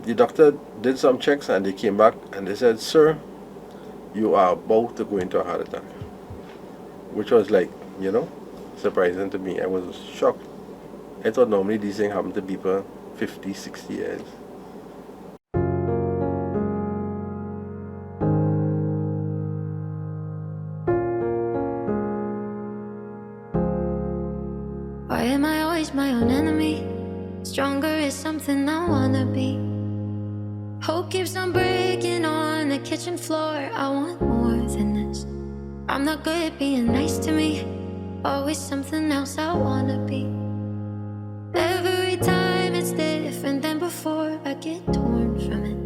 The doctor did some checks and they came back and they said, "Sir, you are about to go into a heart attack," which was like, you know, surprising to me. I was shocked. I thought normally these things happen to people 50, 60 years. Why am I always my own enemy? Stronger is something I wanna be. Hope keeps on breaking on the kitchen floor. I want more than this. I'm not good at being nice to me. Always something else I wanna be. Every time it's different than before. I get torn from it.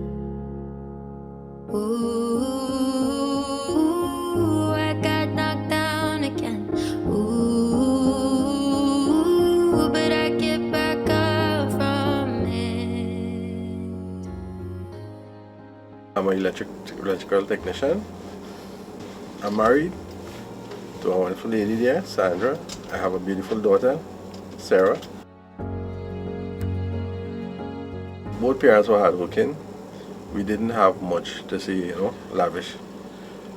Ooh, I got knocked down again. Ooh, but I get back up from it. I'm an electrical technician. I'm married to a wonderful lady there, Sandra. I have a beautiful daughter, Sarah. Both parents were hardworking. We didn't have much to say, lavish.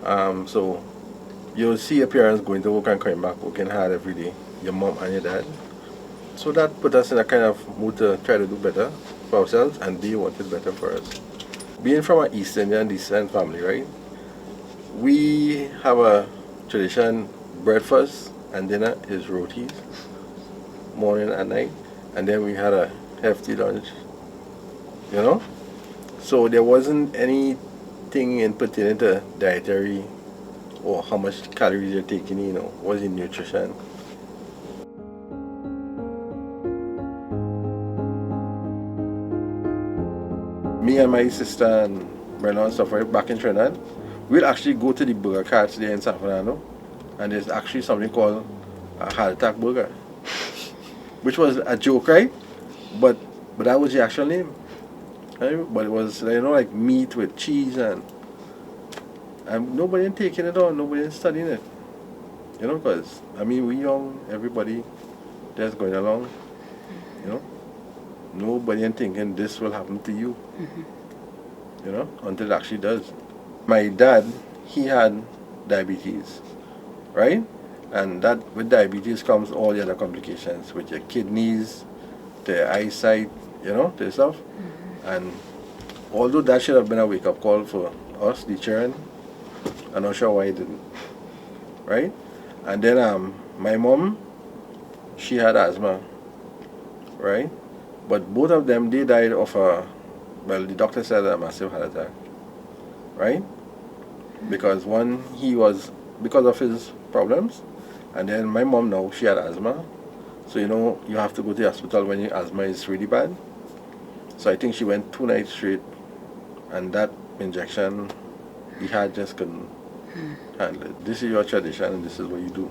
So you'll see your parents going to work and coming back, working hard every day, your mom and your dad. So that put us in a kind of mood to try to do better for ourselves, and they wanted better for us. Being from an East Indian descent family, right? We have a tradition: breakfast and dinner is rotis, morning and night, and then we had a hefty lunch, you know? So there wasn't anything in pertaining to dietary or how much calories you're taking, was in nutrition. Me and my sister and brother and stuff right back in Trinidad, we'll actually go to the burger carts there in San Fernando, and there's actually something called a heart attack burger, which was a joke, right? But that was the actual name. Right? But it was like meat with cheese and nobody taking it on, nobody studying it. Because we young, everybody just going along, you know. Nobody thinking this will happen to you, until it actually does. My dad, he had diabetes, right? And that with diabetes comes all the other complications with your kidneys, the eyesight, the stuff. And although that should have been a wake-up call for us, the children, I'm not sure why it didn't, right? And then my mom, she had asthma, right? But both of them, they died of the doctor said a massive heart attack, right? Because one, because of his problems, and then my mom now, she had asthma. So, you have to go to the hospital when your asthma is really bad. So I think she went 2 nights straight, and that injection, the heart just couldn't handle it. This is your tradition, and this is what you do.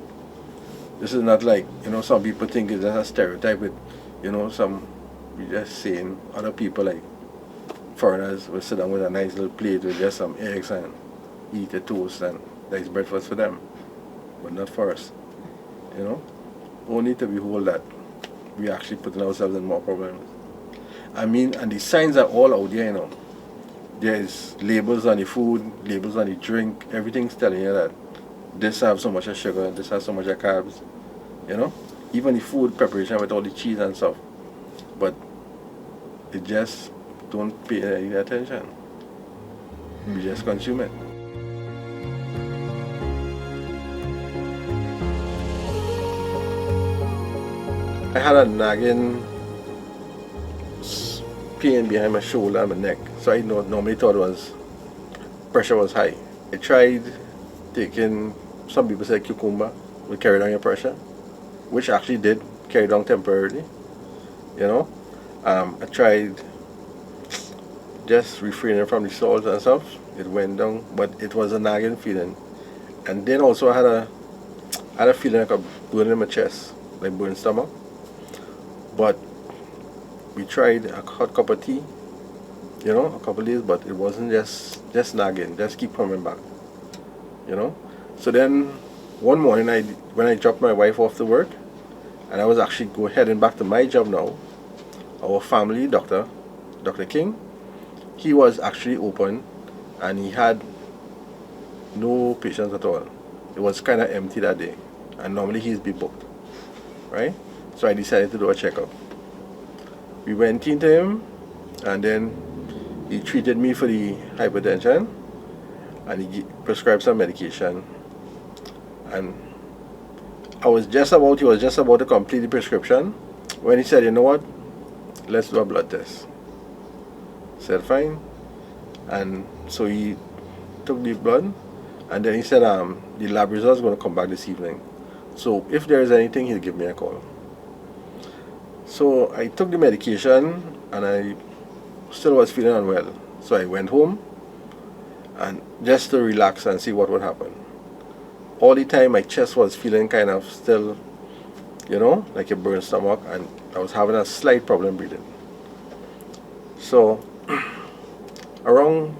This is not like, some people think it's just a stereotype with, we just saying other people like foreigners will sit down with a nice little plate with just some eggs and eat a toast, and that's breakfast for them. But not for us, Only to behold that we actually putting ourselves in more problems. And the signs are all out there, There's labels on the food, labels on the drink, everything's telling you that this has so much of sugar, this has so much of carbs, Even the food preparation with all the cheese and stuff. But it just don't pay any attention. We just consume it. I had a nagging pain behind my shoulder and my neck, so I normally thought pressure was high. I tried taking, some people say cucumber will carry down your pressure, which actually did carry down temporarily. I tried just refraining from the salt and stuff. It went down, but it was a nagging feeling. And then also I had a feeling like a burn in my chest, like burn stomach. But we tried a hot cup of tea, a couple of days, but it wasn't just nagging, just keep coming back, So then one morning, when I dropped my wife off to work, and I was actually heading back to my job now, our family doctor, Dr. King, he was actually open and he had no patients at all. It was kind of empty that day, and normally he's be booked, right? So I decided to do a checkup. We went into him, and then he treated me for the hypertension, and he prescribed some medication. And he was just about to complete the prescription when he said, "You know what? Let's do a blood test." I said, "Fine." And so he took the blood, and then he said, the lab results going to come back this evening. So if there is anything, he'll give me a call. So I took the medication, and I still was feeling unwell. So I went home, and just to relax and see what would happen. All the time, my chest was feeling kind of still, like a burned stomach, and I was having a slight problem breathing. So around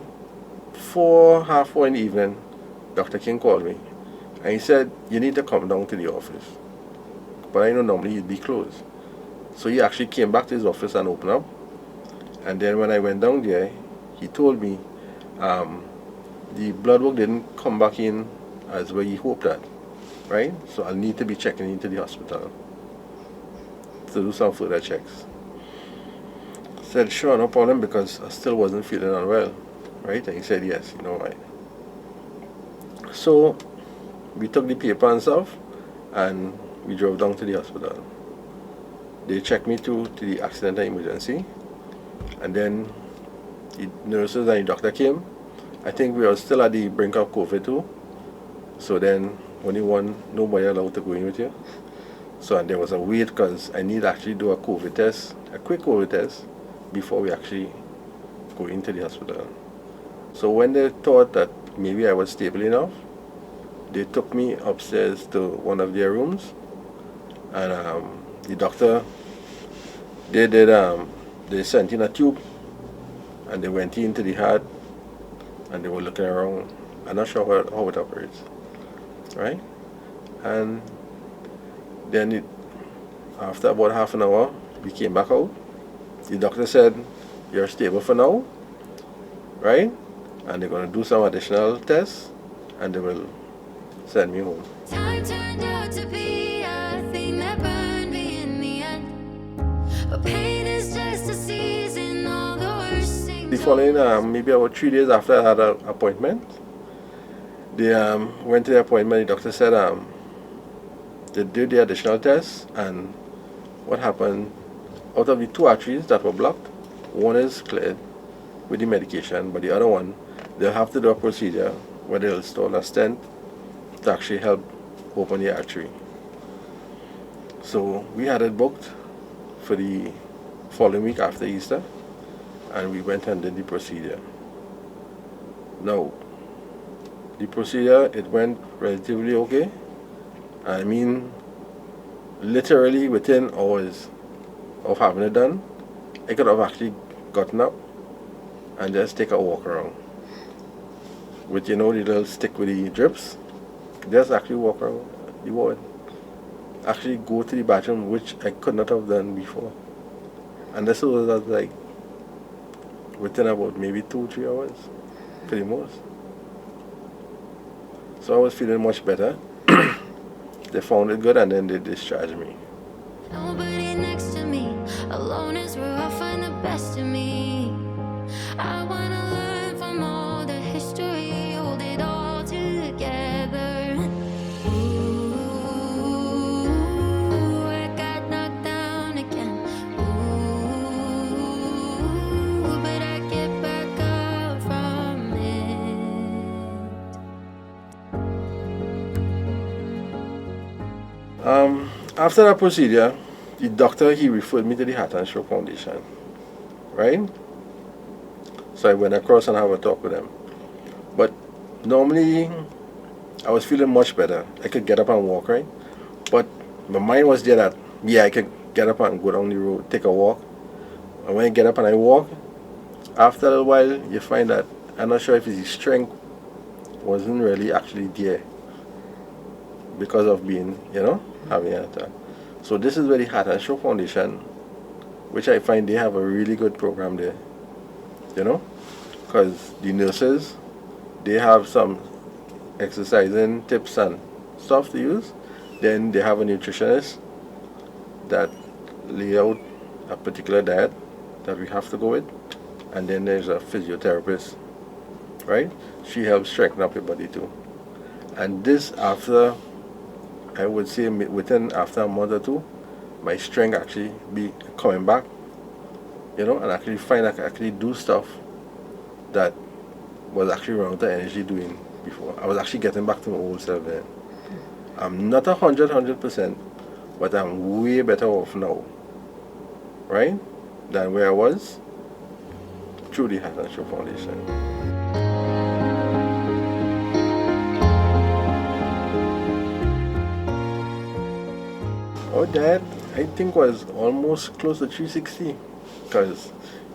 4:30 in the evening, Dr. King called me, and he said, "You need to come down to the office." But I know normally he'd be closed. So he actually came back to his office and opened up. And then when I went down there, he told me the blood work didn't come back in as what he hoped at, right? So I'll need to be checking into the hospital to do some further checks. I said, "Sure, no problem," because I still wasn't feeling unwell, right? And he said, "Yes, you know why." So we took the paper and stuff, and we drove down to the hospital. They checked me to the accident and emergency, and then the nurses and the doctor came. I think we were still at the brink of COVID too. So then nobody allowed to go in with you. So and there was a wait because I need to actually do a COVID test, a quick COVID test, before we actually go into the hospital. So when they thought that maybe I was stable enough, they took me upstairs to one of their rooms, and the doctor, they sent in a tube, and they went into the heart, and they were looking around. I'm not sure how it operates, right? And then after about half an hour, we came back out. The doctor said, "You're stable for now, right? And they're going to do some additional tests, and they will send me home." Time turned out to be a thing that burned me in the end. But pain is just a season, all the worst things. The following, maybe about 3 days after I had an appointment, they went to the appointment. The doctor said they did the additional tests, and what happened, out of the 2 arteries that were blocked, one is cleared with the medication, but the other one, they'll have to do a procedure where they'll install a stent to actually help open the artery. So we had it booked for the following week after Easter, and we went and did the procedure. Now, the procedure, it went relatively okay. I mean, literally within hours of having it done, I could have actually gotten up and just take a walk around with, the little stick with the drips. Just actually walk around the ward. Actually go to the bathroom, which I could not have done before. And this was like within about maybe 2-3 hours, for the most. So I was feeling much better. They found it good, and then they discharged me. Nobody next to me, alone is where I find the best in me. I wanna learn from all the history, hold it all together. Ooh, I got knocked down again. Ooh, but I get back up from it. After that procedure, the doctor, he referred me to the Heart and Stroke Foundation, right? So I went across and have a talk with them. But normally, I was feeling much better. I could get up and walk, right? But my mind was there that, yeah, I could get up and go down the road, take a walk. And when I get up and I walk, after a little while, you find that, I'm not sure if the strength wasn't really actually there because of being, having an attack. So this is where the Heart and Stroke Foundation, which I find they have a really good program there. you know, because the nurses, they have some exercising tips and stuff to use. Then they have a nutritionist that lay out a particular diet that we have to go with. And then there's a physiotherapist, right? She helps strengthen up your body too. And this after, I would say within after a month or two, my strength actually be coming back, and actually find I can actually do stuff that was actually wrong with the energy doing before. I was actually getting back to my old self then. I'm not 100%, but I'm way better off now, right? Than where I was through the Heart and Stroke Foundation. Oh, that I think was almost close to 360, because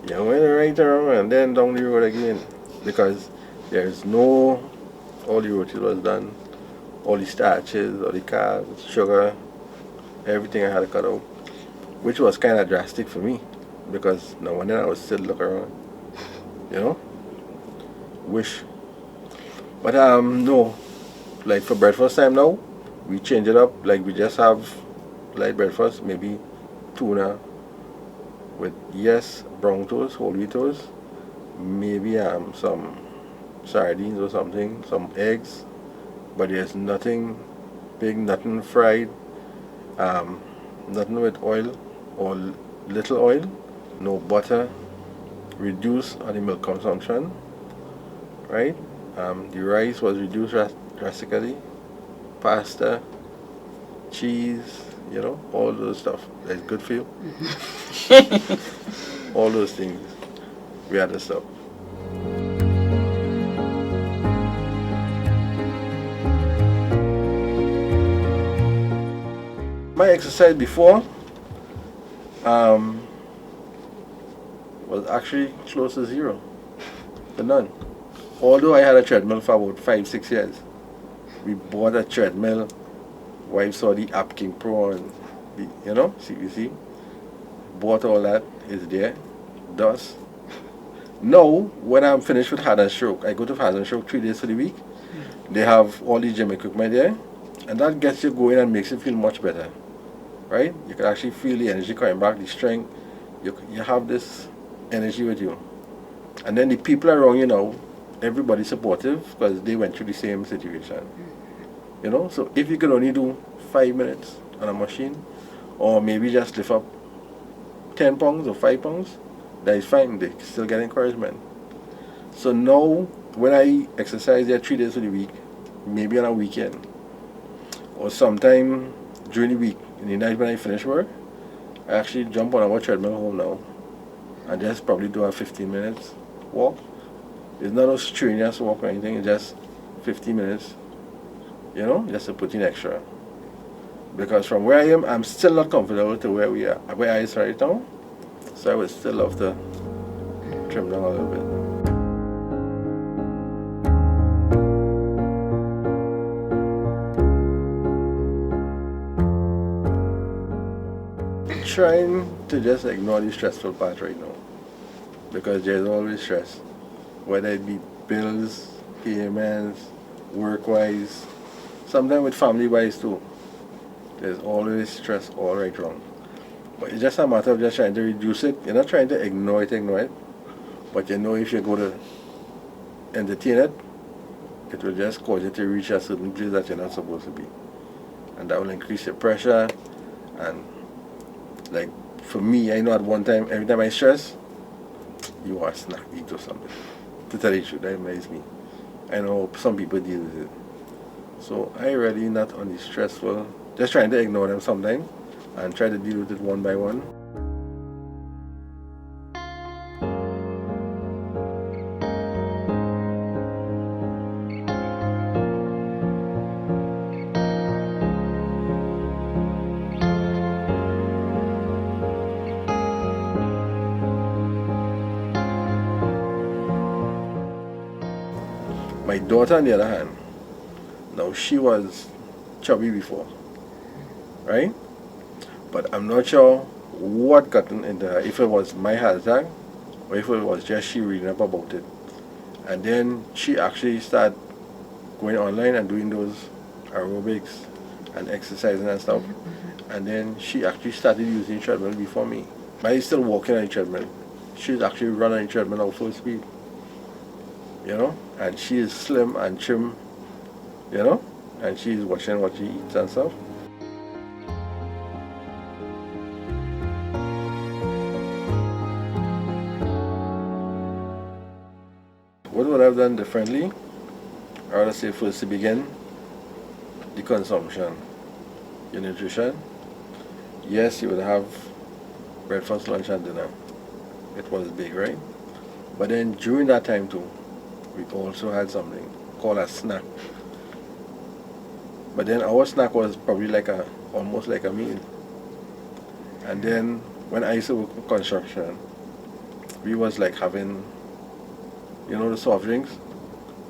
you went right around and then down the road again, because there's no, all the routine was done, all the starches, all the carbs, sugar, everything I had to cut out, which was kind of drastic for me, because no wonder I was still looking around, wish. But no, like for breakfast time now, we change it up, like we just have light breakfast, maybe tuna with, yes, brown toast, whole wheat toast, maybe some sardines or something, some eggs, but there's nothing big, nothing fried, nothing with oil or little oil, no butter, reduce on the milk consumption, right? The rice was reduced drastically, pasta, cheese, all those stuff that's good for you. All those things we had to stop. My exercise before was actually close to zero, to none. Although I had a treadmill for about 5-6 years. We bought a treadmill. Wife saw the App King Pro and the, CPC. Bought all that, is there, does. Now, when I'm finished with Heart and Stroke, I go to Heart and Stroke 3 days for the week. They have all the gym equipment there, and that gets you going and makes you feel much better, right? You can actually feel the energy coming back, the strength. You have this energy with you. And then the people around you now, everybody's supportive because they went through the same situation. So if you could only do 5 minutes on a machine, or maybe just lift up 10 pounds or 5 pounds, that is fine. They still get encouragement. So now, when I exercise there 3 days of the week, maybe on a weekend, or sometime during the week, in the night when I finish work, I actually jump on our treadmill home now, and just probably do a 15 minutes walk. It's not a strenuous walk or anything, it's just 15 minutes, just to put in extra. Because from where I am, I'm still not comfortable to where I is right now. So I would still love to trim down a little bit. Trying to just ignore the stressful part right now, because there's always stress, whether it be bills, payments, work-wise, sometimes with family-wise too. There's always stress all right wrong. But it's just a matter of just trying to reduce it. You're not trying to ignore it, but if you go to entertain it, it will just cause you to reach a certain place that you're not supposed to be. And that will increase your pressure. And like for me, I know at one time, every time I stress, you want to snack, eat or something. To tell you the truth, that reminds me. I know some people deal with it. So I really not on the stressful, just trying to ignore them sometimes and try to deal with it one by one. My daughter, on the other hand, now she was chubby before, right? But I'm not sure what got into her, if it was my heart attack or if it was just she reading up about it. And then she actually started going online and doing those aerobics and exercising and stuff. And then she actually started using treadmill before me. But he's still walking on the treadmill. She's actually running the treadmill at full speed. You know? And she is slim and trim, you know? And she's watching what she eats and stuff. What would I have done differently? I would say first to begin, the consumption, your nutrition. Yes, you would have breakfast, lunch, and dinner. It was big, right? But then during that time too, we also had something called a snack. But then our snack was probably almost like a meal. And then when I used to work in construction, we was like having, you know, the soft drinks,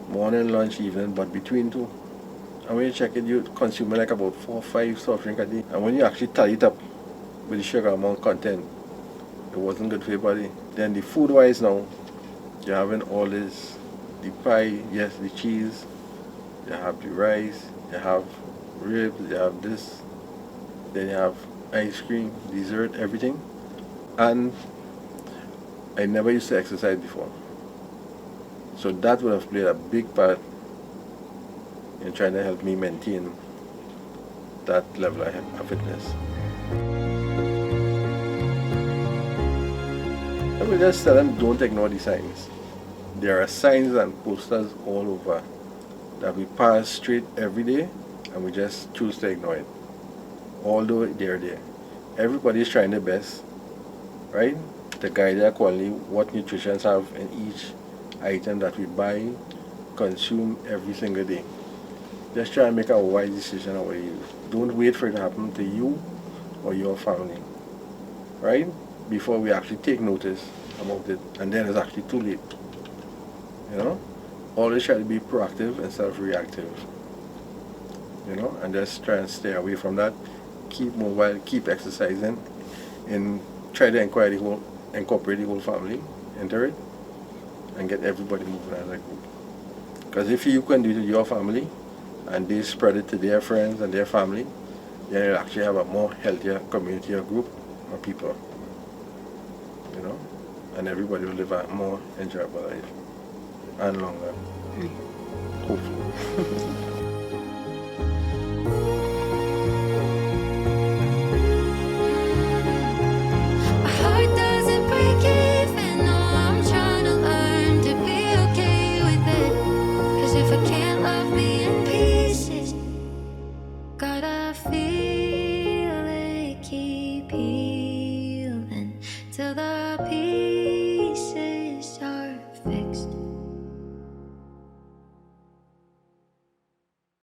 morning, lunch, evening, but between two. And when you check it, you consume like about 4 or 5 soft drinks a day. And when you actually tally it up with the sugar amount content, it wasn't good for your body. Then the food wise now, you're having all this, the pie, yes, the cheese, you have the rice, you have ribs, you have this, then you have ice cream, dessert, everything. And I never used to exercise before. So that would have played a big part in trying to help me maintain that level of fitness. I would just tell them don't ignore the signs. There are signs and posters all over that we pass straight every day and we just choose to ignore it. Although they're there. Everybody's trying their best, right? To guide accordingly what nutrients have in each item that we buy, consume every single day. Just try and make a wise decision on what you use. Don't wait for it to happen to you or your family, right? Before we actually take notice about it, and then it's actually too late. You know? Always try to be proactive instead of reactive. You know, and just try and stay away from that. Keep mobile, keep exercising, and try to incorporate the whole family into it, and get everybody moving as a group. Because if you can do it to your family, and they spread it to their friends and their family, then you'll actually have a more healthier community or group of people. You know, and everybody will live a more enjoyable life and longer, hopefully.